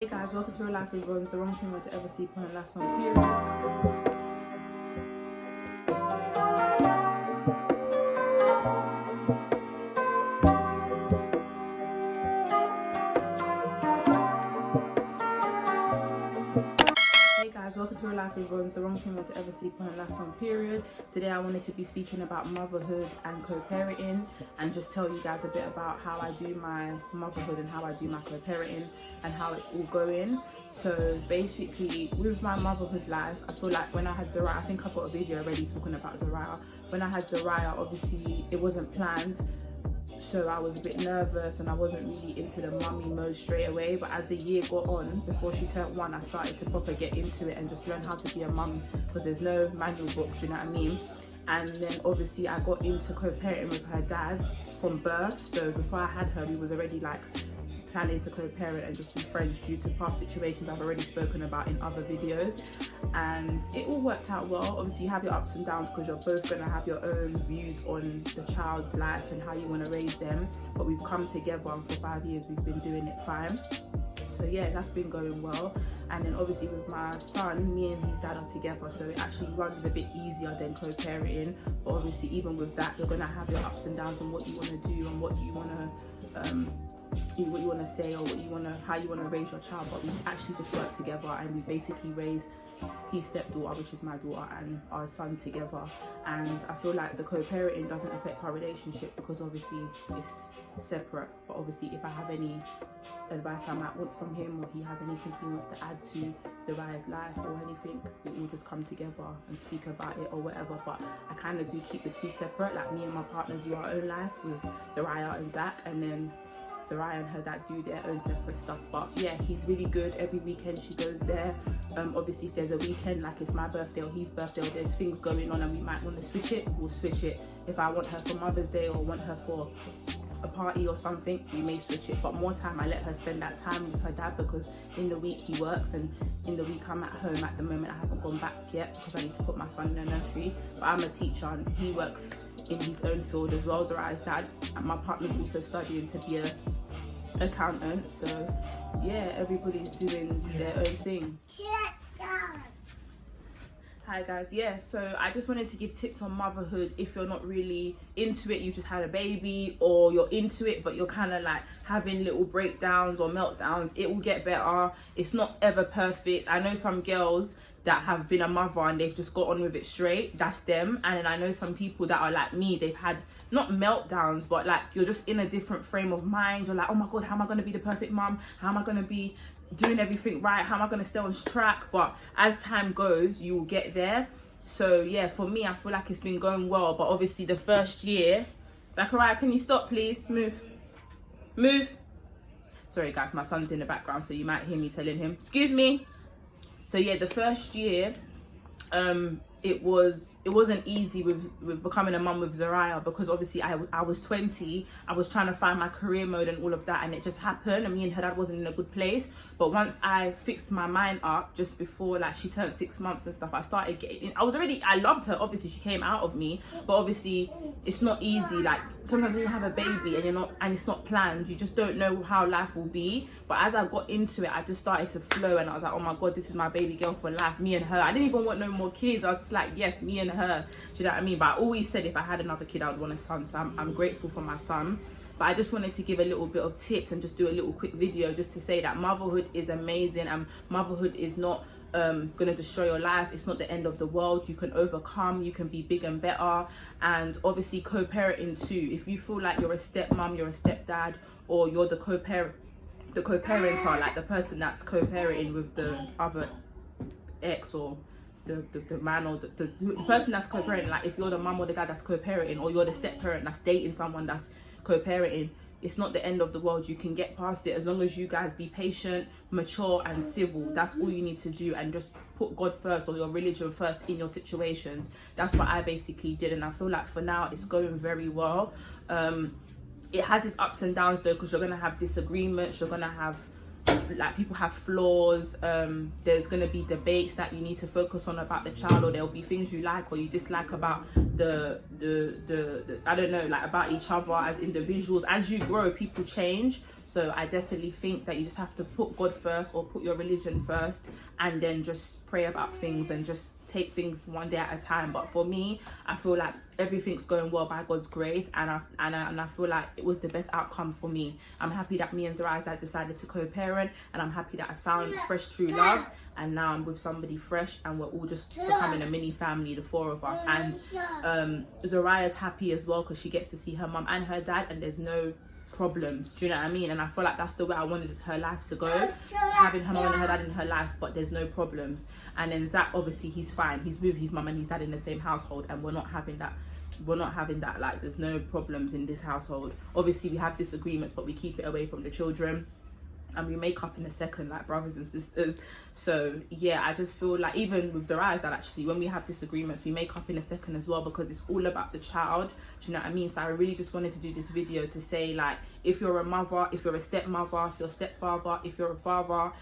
Hey guys, welcome to Real Life with Ron, the wrong female to ever sleep on a last song period. Hey guys, welcome to Real Life with Ron, the wrong female to ever sleep on a last song period. Today I wanted to be speaking about motherhood and co-parenting and just tell you guys a bit about how I do my motherhood and how I do my co-parenting and how it's all going. So basically with my motherhood life, I feel like when I had Zariah, I think I've got a video already talking about Zariah. When I had Zariah, obviously it wasn't planned. So I was a bit nervous and I wasn't really into the mummy mode straight away, but as the year got on, before she turned 1, I started to proper get into it and just learn how to be a mum, because there's no manual book, do you know what I mean? And then obviously I got into co-parenting with her dad from birth. So before I had her, we was already like planning to co-parent and just be friends due to past situations I've already spoken about in other videos, and it all worked out well. Obviously you have your ups and downs because you're both going to have your own views on the child's life and how you want to raise them, but we've come together and for 5 years we've been doing it fine. So yeah, that's been going well. And then obviously with my son, me and his dad are together, so it actually runs a bit easier than co-parenting. But obviously even with that, you're going to have your ups and downs on what you want to do and what you want to say, or how you want to raise your child. But we actually just work together and we basically raise his stepdaughter, which is my daughter, and our son together. And I feel like the co-parenting doesn't affect our relationship because obviously it's separate. But obviously if I have any advice I might want from him, or he has anything he wants to add to Zariah's life or anything, we all just come together and speak about it or whatever. But I kind of do keep the two separate. Like me and my partner do our own life with Zariah and Zach, and then Zariah and her dad do their own separate stuff. But yeah, he's really good. Every weekend she goes there. Obviously if there's a weekend like it's my birthday or his birthday, or there's things going on and we might want to switch it, we'll switch it. If I want her for Mother's Day or want her for a party or something, we may switch it. But more time I let her spend that time with her dad, because in the week he works and in the week I'm at home. At the moment I haven't gone back yet because I need to put my son in a nursery, but I'm a teacher and he works in his own field as well, Zariah's dad, and my partner's also studying to be a accountant. So yeah, everybody's doing their own thing. Hi guys, yeah, so I just wanted to give tips on motherhood if you're not really into it, you've just had a baby, or you're into it but you're kind of like having little breakdowns or meltdowns. It will get better. It's not ever perfect. I know some girls that have been a mother and they've just got on with it straight, that's them. And then I know some people that are like me, they've had not meltdowns, but like you're just in a different frame of mind. You're like, oh my god, how am I going to be the perfect mom? How am I going to be doing everything right? How am I going to stay on track? But as time goes, you will get there. So yeah, for me, I feel like it's been going well. But obviously the first year, Zachariah, can you stop please? Move. Sorry guys, my son's in the background, so you might hear me telling him, excuse me. So yeah, the first year, it wasn't easy with becoming a mum with Zariah, because obviously I was 20, I was trying to find my career mode and all of that, and it just happened, and me and her dad wasn't in a good place. But once I fixed my mind up, just before like she turned 6 months and stuff, I started getting, I loved her, obviously she came out of me, but obviously it's not easy. Like sometimes when you have a baby and it's not planned, you just don't know how life will be. But as I got into it, I just started to flow, and I was like, oh my god, this is my baby girl for life, me and her. I didn't even want no more kids. I was just like, yes, me and her, do you know what I mean? But I always said if I had another kid I would want a son, so I'm grateful for my son. But I just wanted to give a little bit of tips and just do a little quick video just to say that motherhood is amazing, and motherhood is not gonna destroy your life. It's not the end of the world. You can overcome, you can be big and better. And obviously co-parenting too, if you feel like you're a stepmom, you're a stepdad, or you're the co-parenter, like the person that's co-parenting with the other ex, or the man, or the person that's co-parenting, like if you're the mum or the dad that's co-parenting, or you're the step parent that's dating someone that's co-parenting, it's not the end of the world. You can get past it as long as you guys be patient, mature and civil. That's all you need to do, and just put God first or your religion first in your situations. That's what I basically did, and I feel like for now it's going very well. It has its ups and downs though, because you're gonna have disagreements, you're gonna have like people have flaws. There's going to be debates that you need to focus on about the child, or there'll be things you like or you dislike about the I don't know, like about each other as individuals. As you grow, people change. So I definitely think that you just have to put God first, or put your religion first, and then just pray about things and just take things one day at a time. But for me, I feel like everything's going well by God's grace, and I feel like it was the best outcome for me. I'm happy that me and Zariah's dad decided to co-parent, and I'm happy that I found fresh true love, and now I'm with somebody fresh, and we're all just becoming a mini family, the four of us. And Zariah's happy as well because she gets to see her mum and her dad, and there's no problems. Do you know what I mean? And I feel like that's the way I wanted her life to go, having her mum and her dad in her life, but there's no problems. And then Zach, obviously he's fine, he's with his mum and his dad in the same household, and we're not having that, like, there's no problems in this household. Obviously we have disagreements, but we keep it away from the children, and we make up in a second like brothers and sisters. So yeah, I just feel like even with Zariah's dad, actually, when we have disagreements, we make up in a second as well, because it's all about the child. Do you know what I mean? So I really just wanted to do this video to say, like, if you're a mother, if you're a stepmother, if you're a stepfather, if you're a father,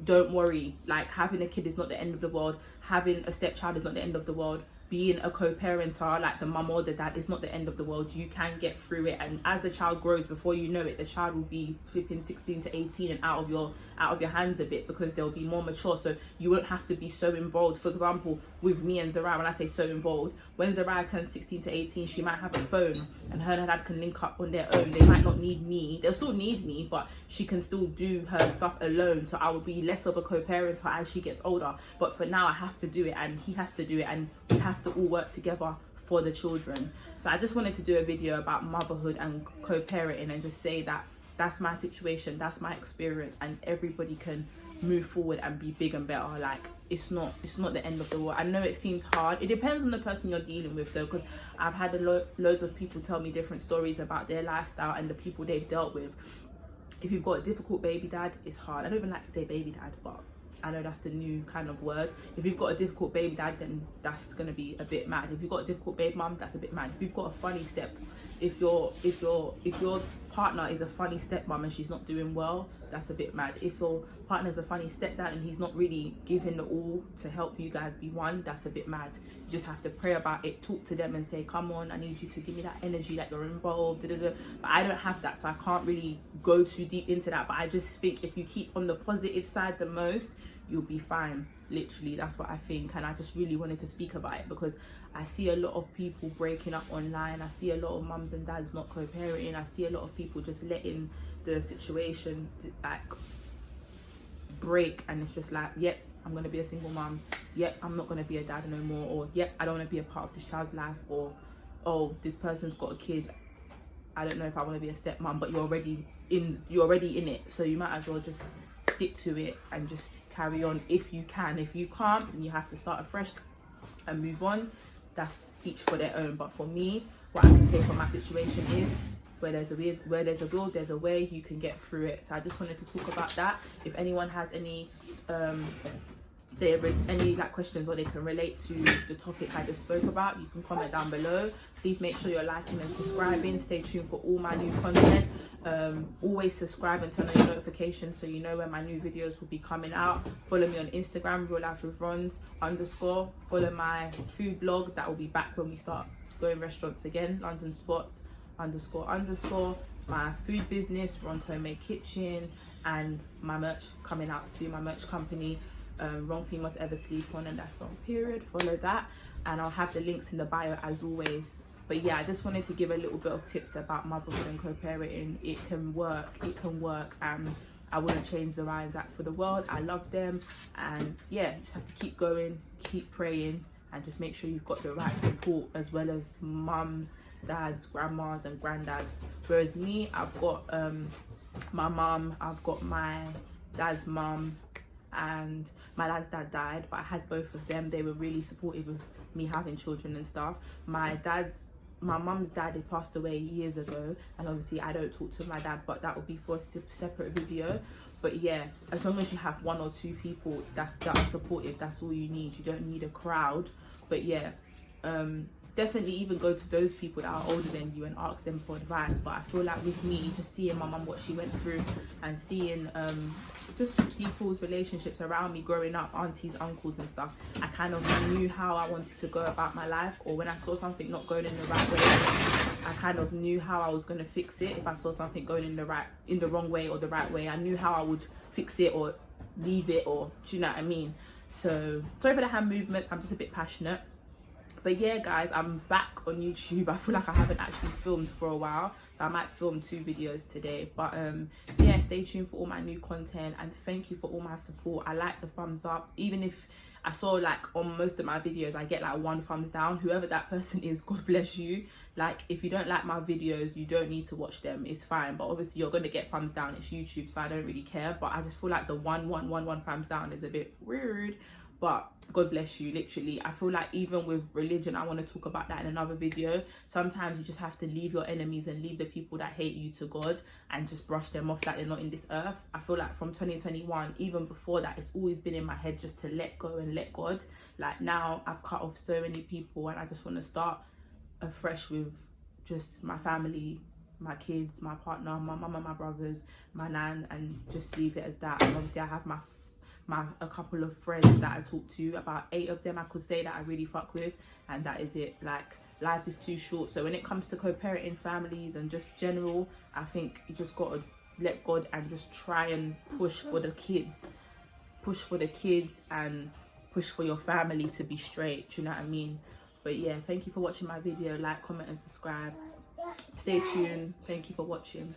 don't worry. Like, having a kid is not the end of the world. Having a stepchild is not the end of the world. Being a co-parenter, like the mum or the dad, is not the end of the world. You can get through it, and as the child grows, before you know it, the child will be flipping 16 to 18 and out of your hands a bit, because they'll be more mature, so you won't have to be so involved. For example, with me and Zariah, when I say so involved, when Zariah turns 16 to 18, she might have a phone, and her and her dad can link up on their own. They might not need me, they'll still need me, but she can still do her stuff alone. So I will be less of a co-parenter as she gets older. But for now, I have to do it, and he has to do it, and we have to all work together for the children. So I just wanted to do a video about motherhood and co-parenting, and just say that that's my situation, that's my experience, and everybody can move forward and be big and better. Like, it's not the end of the world. I know it seems hard. It depends on the person you're dealing with, though, because I've had loads of people tell me different stories about their lifestyle and the people they've dealt with. If you've got a difficult baby dad, it's hard. I don't even like to say baby dad, but I know that's the new kind of word. If you've got a difficult baby dad, then that's gonna be a bit mad. If you've got a difficult baby mum, that's a bit mad. If you've got a funny if your partner is a funny stepmom and she's not doing well, that's a bit mad. If your partner's a funny stepdad and he's not really giving the all to help you guys be one, that's a bit mad. You just have to pray about it, talk to them and say, come on, I need you to give me that energy that you're involved, But I don't have that, so I can't really go too deep into that. But I just think if you keep on the positive side the most, you'll be fine. Literally, that's what I think. And I just really wanted to speak about it, because I see a lot of people breaking up online. I see a lot of mums and dads not co-parenting. I see a lot of people just letting the situation like break, and it's just like, yep, I'm gonna be a single mum, yep, I'm not gonna be a dad no more, or yep, I don't want to be a part of this child's life, or oh, this person's got a kid, I don't know if I want to be a stepmom. But you're already in it, so you might as well just stick to it and just carry on if you can. If you can't, then you have to start afresh and move on. That's each for their own. But for me, what I can say for my situation is, where there's a will, there's a way. You can get through it. So I just wanted to talk about that. If anyone has any like questions, or they can relate to the topic I just spoke about, you can comment down below. Please make sure you're liking and subscribing. Stay tuned for all my new content. Always subscribe and turn on your notifications so you know when my new videos will be coming out. Follow me on Instagram, Real Life with Rons _ follow my food blog, that will be back when we start going restaurants again, London Spots _ my food business, Ron's Homemade Kitchen, and my merch coming out soon, my merch company, Wrong Females Ever Sleep On, and that's on period. Follow that, and I'll have the links in the bio as always. But yeah, I just wanted to give a little bit of tips about motherhood and co-parenting. It can work, and I want to change the Ryan's act for the world. I love them, and yeah, just have to keep going, keep praying, and just make sure you've got the right support, as well as mums, dads, grandmas and granddads. Whereas me, I've got my mum, I've got my dad's mum, and my dad's dad died, but I had both of them. They were really supportive of me having children and stuff. My mum's dad had passed away years ago, and obviously I don't talk to my dad, but that will be for a separate video. But yeah, as long as you have 1 or 2 people that are supportive, that's all you need. You don't need a crowd. But yeah, definitely even go to those people that are older than you and ask them for advice. But I feel like with me, just seeing my mum, what she went through, and seeing just people's relationships around me growing up, aunties, uncles and stuff, I kind of knew how I wanted to go about my life. Or when I saw something not going in the right way, I kind of knew how I was going to fix it. If I saw something going in the wrong way or the right way, I knew how I would fix it or leave it, or do you know what I mean? So sorry for the hand movements, I'm just a bit passionate. But yeah guys, I'm back on YouTube. I feel like I haven't actually filmed for a while, so I might film 2 videos today. But yeah, stay tuned for all my new content, and thank you for all my support. I like the thumbs up, even if I saw like on most of my videos I get like 1 thumbs down. Whoever that person is, God bless you. Like, if you don't like my videos, you don't need to watch them, it's fine. But obviously you're gonna get thumbs down, it's YouTube, so I don't really care. But I just feel like the one thumbs down is a bit weird. But God bless you, literally. I feel like even with religion, I want to talk about that in another video. Sometimes you just have to leave your enemies and leave the people that hate you to God, and just brush them off like they're not in this earth. I feel like from 2021, even before that, it's always been in my head just to let go and let God. Like, now I've cut off so many people, and I just want to start afresh with just my family, my kids, my partner, my mum and my brothers, my nan, and just leave it as that. And obviously I have a couple of friends that I talk to, about 8 of them I could say that I really fuck with, and that is it. Like, life is too short. So when it comes to co-parenting families and just general, I think you just gotta let God and just try and push for the kids and push for your family to be straight, do you know what I mean? But yeah, thank you for watching my video. Like, comment and subscribe. Stay tuned. Thank you for watching.